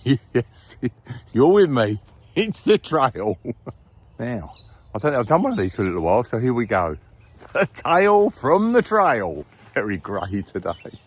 Yes, you're with me. It's the trail. Now, I don't think I've done one of these for a little while, so here we go. The tale from the trail. Very grey today.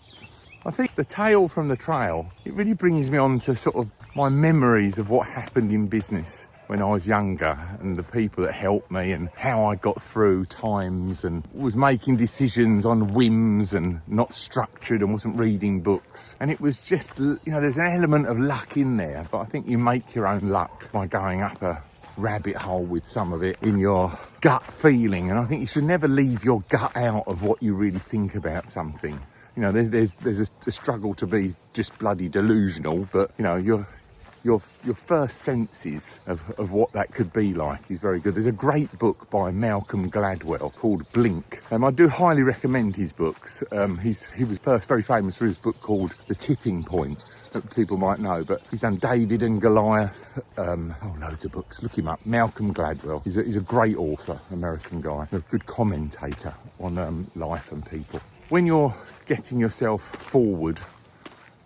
I think the tale from the trail, it really brings me on to sort of my memories of what happened in business when I was younger and the people that helped me and how I got through times and was making decisions on whims and not structured and wasn't reading books. And it was just, there's an element of luck in there, but I think you make your own luck by going up a rabbit hole with some of it in your gut feeling. And I think you should never leave your gut out of what you really think about something. There's a struggle to be just bloody delusional, but your first senses of what that could be like is very good. There's a great book by Malcolm Gladwell called Blink. I do highly recommend his books. He was first very famous for his book called The Tipping Point, that people might know, but he's done David and Goliath, loads of books. Look him up. Malcolm Gladwell. He's a great author, American guy, a good commentator on life and people. When you're getting yourself forward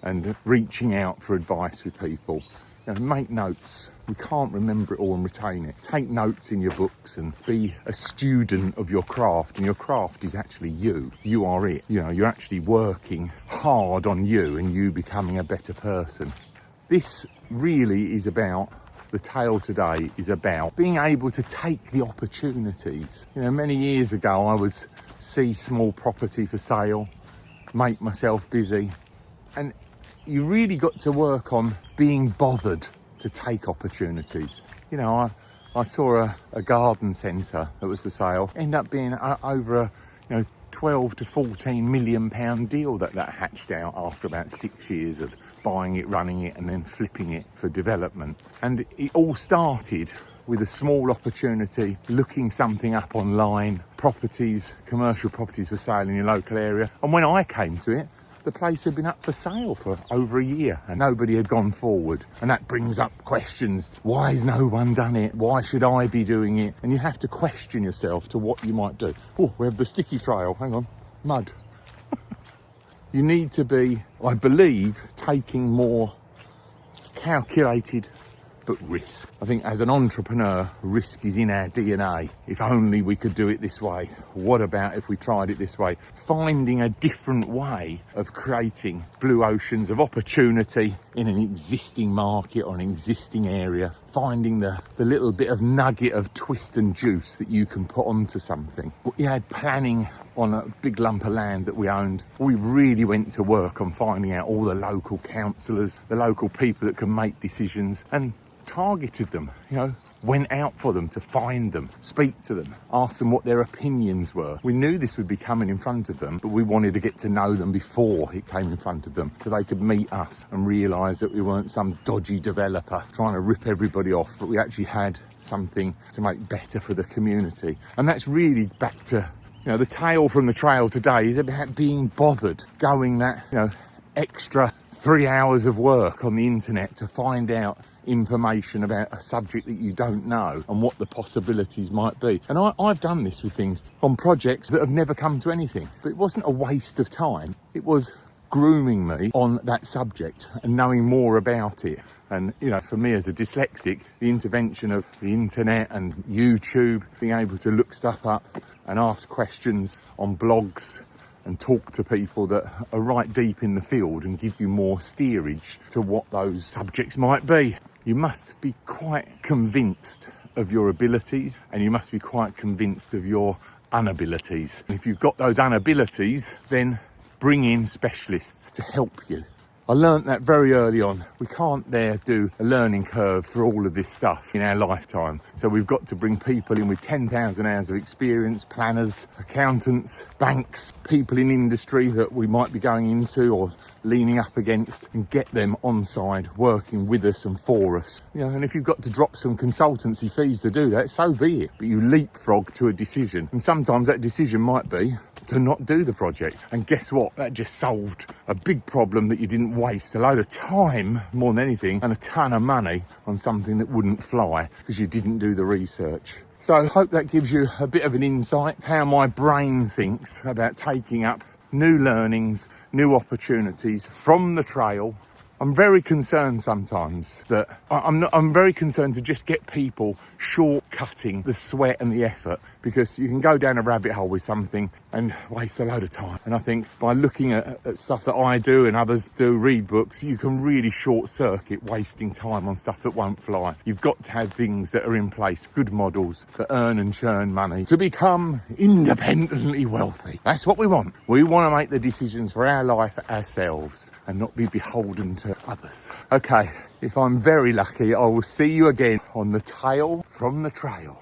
and reaching out for advice with people, make notes. We can't remember it all and retain it. Take notes in your books and be a student of your craft. And your craft is actually you. You are it. You're actually working hard on you and you becoming a better person. This really is about, the tale today is about being able to take the opportunities. Many years ago I was see small property for sale, make myself busy, and you really got to work on being bothered to take opportunities. I saw a garden centre that was for sale end up being over a 12 to 14 million pound deal that hatched out after about 6 years of buying it, running it and then flipping it for development. And it all started with a small opportunity, looking something up online, commercial properties for sale in your local area. And when I came to it, the place had been up for sale for over a year and nobody had gone forward. And that brings up questions. Why has no one done it? Why should I be doing it? And you have to question yourself to what you might do. Oh, we have the sticky trail. Hang on. Mud. You need to be, I believe, taking more calculated but risk. I think as an entrepreneur, risk is in our DNA. If only we could do it this way. What about if we tried it this way? Finding a different way of creating blue oceans of opportunity in an existing market or an existing area. Finding the little bit of nugget of twist and juice that you can put onto something. We had planning on a big lump of land that we owned. We really went to work on finding out all the local councillors, the local people that can make decisions, and targeted them, went out for them to find them, speak to them, ask them what their opinions were. We knew this would be coming in front of them, but we wanted to get to know them before it came in front of them so they could meet us and realise that we weren't some dodgy developer trying to rip everybody off, but we actually had something to make better for the community. And that's really back to, the tale from the trail today is about being bothered, going that, extra 3 hours of work on the internet to find out information about a subject that you don't know and what the possibilities might be. And I've done this with things on projects that have never come to anything, but it wasn't a waste of time. It was grooming me on that subject and knowing more about it. And, for me as a dyslexic, the intervention of the internet and YouTube, being able to look stuff up and ask questions on blogs and talk to people that are right deep in the field and give you more steerage to what those subjects might be. You must be quite convinced of your abilities and you must be quite convinced of your inabilities. If you've got those inabilities, then bring in specialists to help you. I learnt that very early on. We can't do a learning curve for all of this stuff in our lifetime. So we've got to bring people in with 10,000 hours of experience, planners, accountants, banks, people in industry that we might be going into or leaning up against, and get them on side working with us and for us. And if you've got to drop some consultancy fees to do that, so be it. But you leapfrog to a decision. And sometimes that decision might be to not do the project. And guess what? That just solved a big problem that you didn't waste a load of time more than anything and a ton of money on something that wouldn't fly because you didn't do the research. So I hope that gives you a bit of an insight how my brain thinks about taking up new learnings, new opportunities from the trail I'm very concerned sometimes that I'm very concerned to just get people shortcutting the sweat and the effort, because you can go down a rabbit hole with something and waste a load of time. And I think by looking at stuff that I do and others do, read books, you can really short circuit wasting time on stuff that won't fly. You've got to have things that are in place, good models that earn and churn money to become independently wealthy. That's what we want. We want to make the decisions for our life ourselves and not be beholden to others. Okay, if I'm very lucky, I will see you again on the Tale from the Trail.